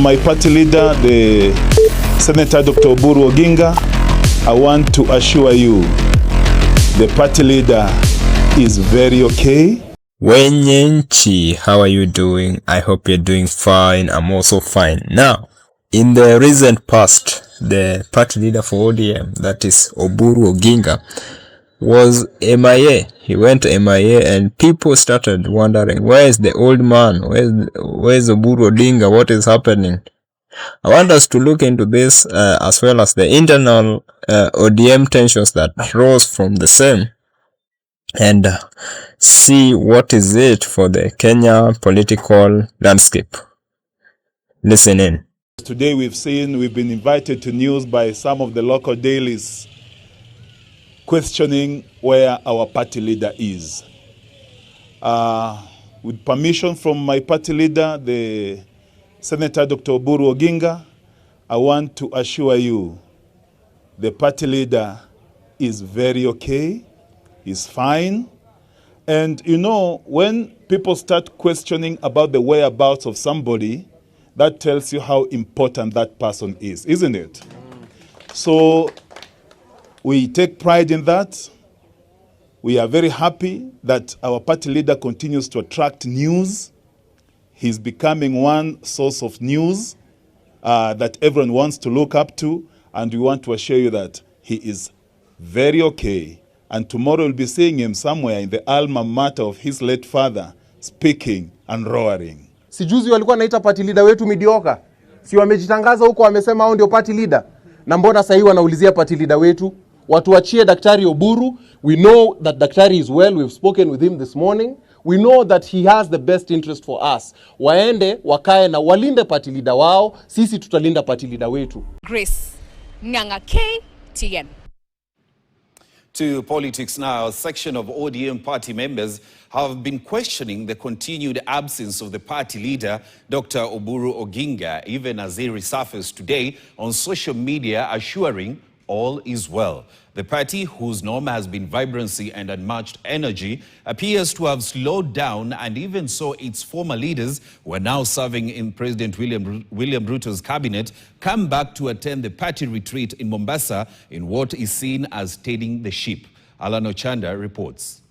my party leader, the Senator Dr. Oburu Oginga, I want to assure you, the party leader is very okay. Wenyenchi, how are you doing? I hope you're doing fine. I'm also fine. Now, in the recent past, the party leader for ODM, that is Oburu Oginga, was MIA. He went MIA and people started wondering, where is the old man? Where is Oburu Oginga? What is happening? I want us to look into this as well as the internal ODM tensions that rose from the same, and see what is it for the Kenya political landscape. Listen in. Today we've been invited to news by some of the local dailies questioning where our party leader is. With permission from my party leader, the Senator Dr. Oburu Oginga, I want to assure you, the party leader is very okay, is fine. And you know, when people start questioning about the whereabouts of somebody, that tells you how important that person is, isn't it? So we take pride in that. We are very happy that our party leader continues to attract news. He's becoming one source of news that everyone wants to look up to, and we want to assure you that he is very okay. And tomorrow we'll be seeing him somewhere in the alma mater of his late father, speaking and roaring. Sijuzi walikuwa naita party leader wetu mediocre. Si wamejitangaza huko wamesema hao ndio party leader. Na mbona sasa hivi wanaulizia party leader wetu? Watuachie Daktari Oburu. We know that Daktari is well. We've spoken with him this morning. We know that he has the best interest for us. Waende, wakae na walinde party leader wao. Sisi tutalinda party leader wetu. Grace Nganga, KTN. To politics now, a section of ODM party members have been questioning the continued absence of the party leader, Dr. Oburu Oginga, even as he resurfaced today on social media assuring all is well. The party, whose norm has been vibrancy and unmatched energy, appears to have slowed down, and even so its former leaders, who are now serving in President William Ruto's cabinet, come back to attend the party retreat in Mombasa in what is seen as steadying the ship. Alan Ochanda reports.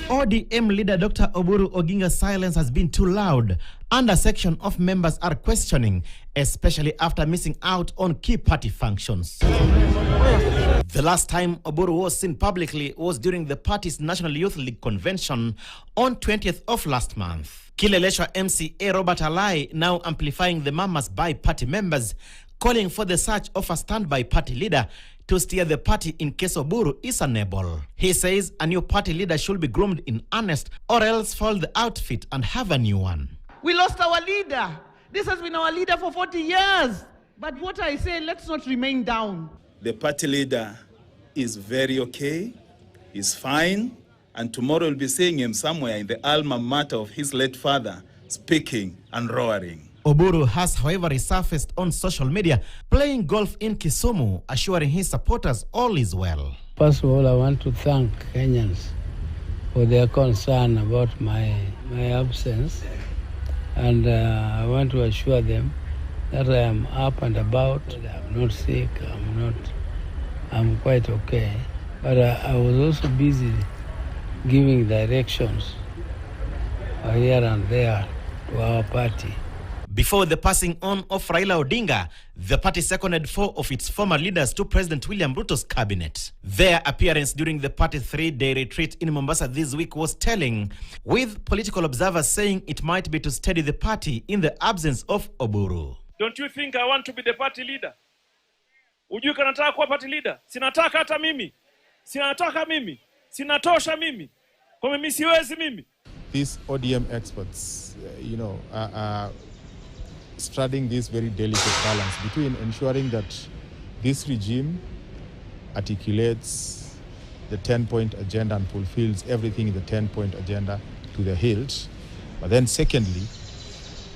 ODM leader Dr. Oburu Oginga's silence has been too loud, and a section of members are questioning, especially after missing out on key party functions. The last time Oburu was seen publicly was during the party's National Youth League convention on 20th of last month. Kileleshwa MCA Robert Alai now amplifying the murmurs by party members, calling for the search of a standby party leader to steer the party in case Oburu is unable. He says a new party leader should be groomed in earnest, or else fold the outfit and have a new one. We lost our leader. This has been our leader for 40 years. But what I say, let's not remain down. The party leader is very okay, is fine, and tomorrow we'll be seeing him somewhere in the alma mater of his late father, speaking and roaring. Oburu has, however, resurfaced on social media, playing golf in Kisumu, assuring his supporters all is well. First of all, I want to thank Kenyans for their concern about my absence. And I want to assure them that I am up and about. I'm not sick. I'm quite okay. But I was also busy giving directions here and there to our party. Before the passing on of Raila Odinga, the party seconded 4 of its former leaders to President William Ruto's cabinet. Their appearance during the party 3-day retreat in Mombasa this week was telling, with political observers saying it might be to steady the party in the absence of Oburu. Don't you think I want to be the party leader? Ujui kanataka kuwa party leader? Sinataka hata mimi. Sinataka mimi. Sinatosha mimi. Kwa mimi siwezi mimi. These ODM experts, straddling this very delicate balance between ensuring that this regime articulates the 10-point agenda and fulfills everything in the 10-point agenda to the hilt, but then secondly,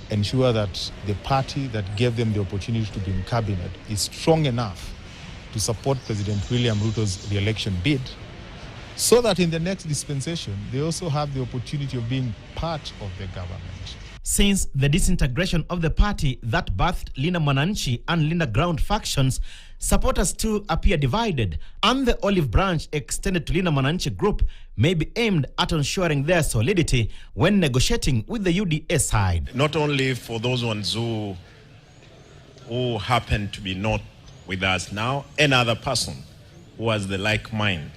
ensure that the party that gave them the opportunity to be in cabinet is strong enough to support President William Ruto's re-election bid, so that in the next dispensation, they also have the opportunity of being part of the government. Since the disintegration of the party that birthed Linda Mwananchi and Linda Ground factions, supporters too appear divided, and the olive branch extended to Linda Mwananchi group may be aimed at ensuring their solidity when negotiating with the UDA side. Not only for those ones who happen to be not with us now, any other person who has the like mind,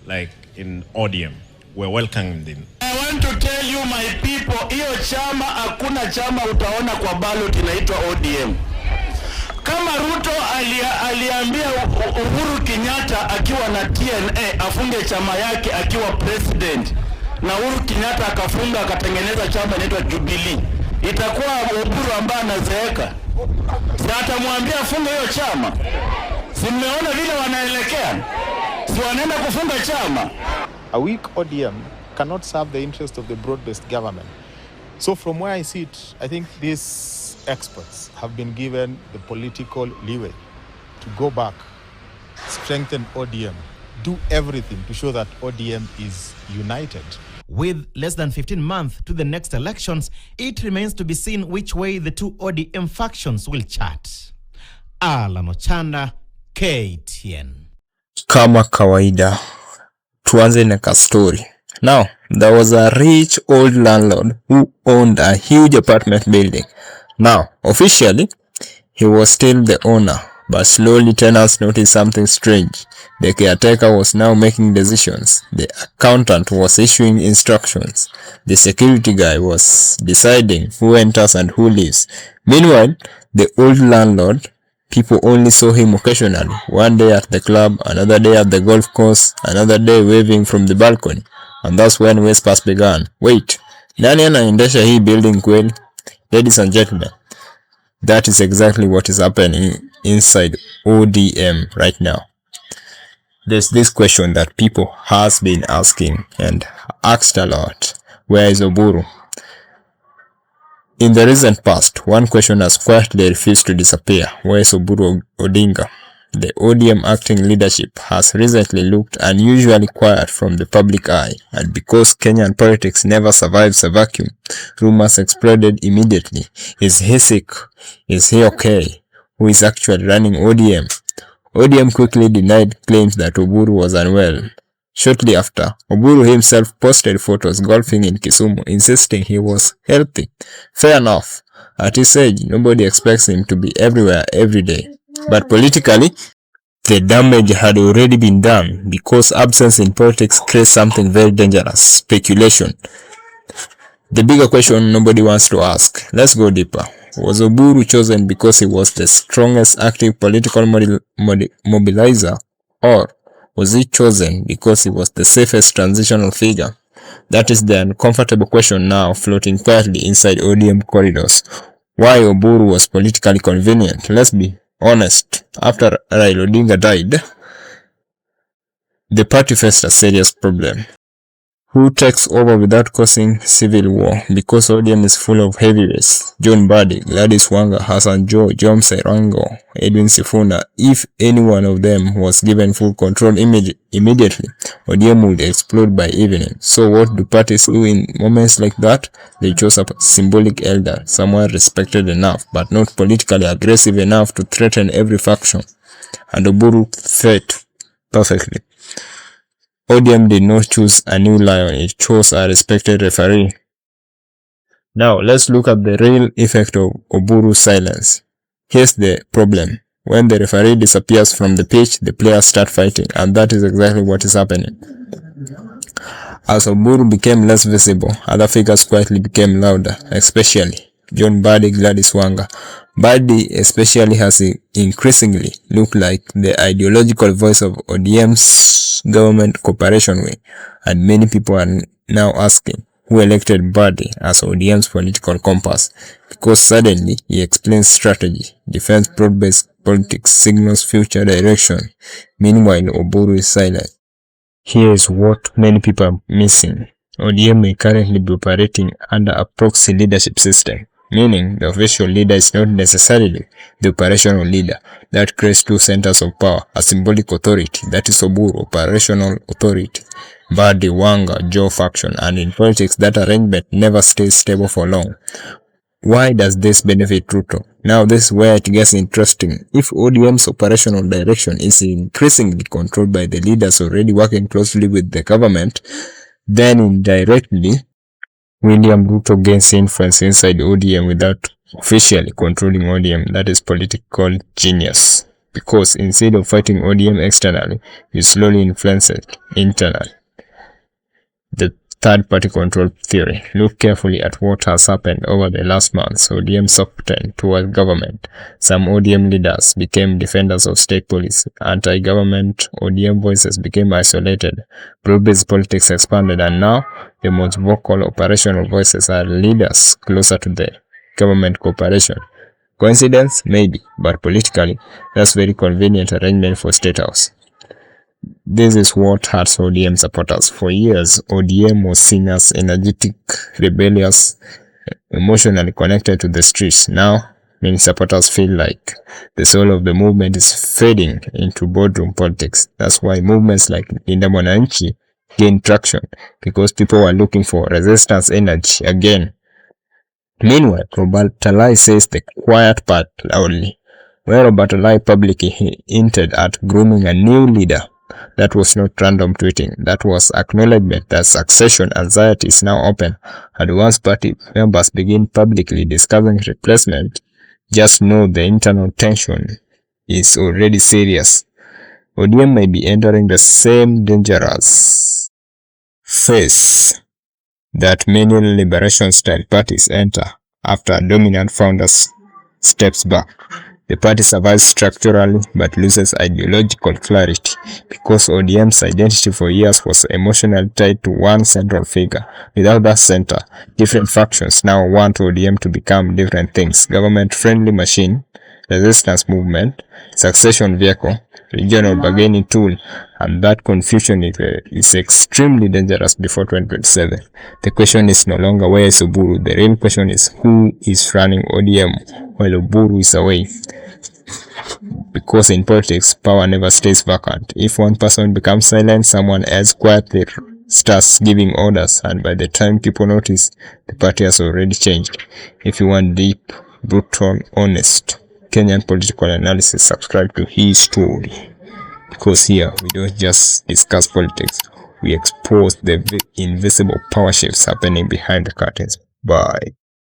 like in ODM, we're welcoming them. I want to tell you my people, hiyo chama hakuna chama utaona kwa ballot inaitwa ODM. Kama Ruto aliambia Uhuru Kenyatta akiwa na TNA afunge chama yake akiwa president, na Uhuru Kenyatta akafunga akatengeneza chama inaitwa Jubilee, itakuwa Oburu ambaye anazeeka. Na atamwambia afunge hiyo chama. Si mmeona vile wanaelekea? Si wanaenda kufunga chama. A weak ODM cannot serve the interest of the broad-based government. So from where I sit, I think these experts have been given the political leeway to go back, strengthen ODM, do everything to show that ODM is united. With less than 15 months to the next elections, it remains to be seen which way the two ODM factions will chat. Alan Ochanda, KTN. Kama kawaida, tuanze na ka story. Now, there was a rich old landlord who owned a huge apartment building. Now, officially, he was still the owner, but slowly tenants noticed something strange. The caretaker was now making decisions. The accountant was issuing instructions. The security guy was deciding who enters and who leaves. Meanwhile, the old landlord, people only saw him occasionally. One day at the club, another day at the golf course, another day waving from the balcony. And that's when whispers began. Wait, nani anaendesha hii building kweli? Ladies and gentlemen, that is exactly what is happening inside ODM right now. There's this question that people has been asking and asked a lot. Where is Oburu? In the recent past, one question has quietly refused to disappear. Where is Oburu Oginga? The ODM acting leadership has recently looked unusually quiet from the public eye, and because Kenyan politics never survives a vacuum, rumors exploded immediately. Is he sick? Is he okay? Who is actually running ODM? ODM quickly denied claims that Oburu was unwell. Shortly after, Oburu himself posted photos golfing in Kisumu, insisting he was healthy. Fair enough. At his age, nobody expects him to be everywhere every day. But politically, the damage had already been done, because absence in politics creates something very dangerous: speculation. The bigger question nobody wants to ask. Let's go deeper. Was Oburu chosen because he was the strongest active political mobilizer, or was he chosen because he was the safest transitional figure? That is the uncomfortable question now floating quietly inside ODM corridors. Why Oburu was politically convenient? Let's be honest. After Raila Odinga died, the party faced a serious problem. Who takes over without causing civil war? Because ODM is full of heavyweights: John Mbadi, Gladys Wanga, Hassan Joe, James Rango, Edwin Sifuna. If any one of them was given full control immediately, ODM would explode by evening. So what do parties do in moments like that? They chose a symbolic elder, someone respected enough, but not politically aggressive enough to threaten every faction. And Oburu fit perfectly. ODM did not choose a new lion, it chose a respected referee. Now, let's look at the real effect of Oburu's silence. Here's the problem. When the referee disappears from the pitch, the players start fighting, and that is exactly what is happening. As Oburu became less visible, other figures quietly became louder, especially John Mbadi, Gladys Wanga. Mbadi especially has increasingly looked like the ideological voice of ODM's government cooperation wing, and many people are now asking who elected Mbadi as ODM's political compass, because suddenly he explains strategy, defends broad-based politics, signals future direction. Meanwhile, Oburu is silent. Here is what many people are missing. ODM may currently be operating under a proxy leadership system, meaning the official leader is not necessarily the operational leader. That creates two centers of power: a symbolic authority, that is Oburu, operational authority, Mbadi, Wanga, Joe faction. And in politics, that arrangement never stays stable for long. why does this benefit Ruto? Now this is where it gets interesting. If ODM's operational direction is increasingly controlled by the leaders already working closely with the government, then indirectly, William Ruto gains influence inside ODM without officially controlling ODM. That is political genius. Because instead of fighting ODM externally, you slowly influence it internally. The third-party control theory. Look carefully at what has happened over the last months. ODM softened towards government. Some ODM leaders became defenders of state policy. Anti-government ODM voices became isolated. Broad-based politics expanded, and now the most vocal operational voices are leaders closer to the government cooperation. Coincidence? Maybe, but politically, that's very convenient arrangement for State House. This is what hurts ODM supporters. For years, ODM was seen as energetic, rebellious, emotionally connected to the streets. Now, many supporters feel like the soul of the movement is fading into boardroom politics. That's why movements like Linda Mwananchi gain traction, because people were looking for resistance energy again. Meanwhile, Robert Talai says the quiet part loudly. When Robert Talai publicly hinted at grooming a new leader, that was not random tweeting. That was acknowledgement that succession anxiety is now open. And once party members begin publicly discussing replacement, just know the internal tension is already serious. ODM may be entering the same dangerous phase that many liberation-style parties enter after a dominant founder steps back. The party survives structurally but loses ideological clarity because ODM's identity for years was emotionally tied to one central figure. Without that center, different factions now want ODM to become different things: government-friendly machine, resistance movement, succession vehicle, regional bargaining tool, and that confusion is extremely dangerous before 2027. The question is no longer where is Oburu. The real question is who is running ODM while Oburu is away. Because in politics, power never stays vacant. If one person becomes silent, someone else quietly starts giving orders, and by the time people notice, the party has already changed. If you want deep, brutal, honest Kenyan political analysis, subscribe to HiiStory. Because here, we don't just discuss politics, we expose the invisible power shifts happening behind the curtains. Bye.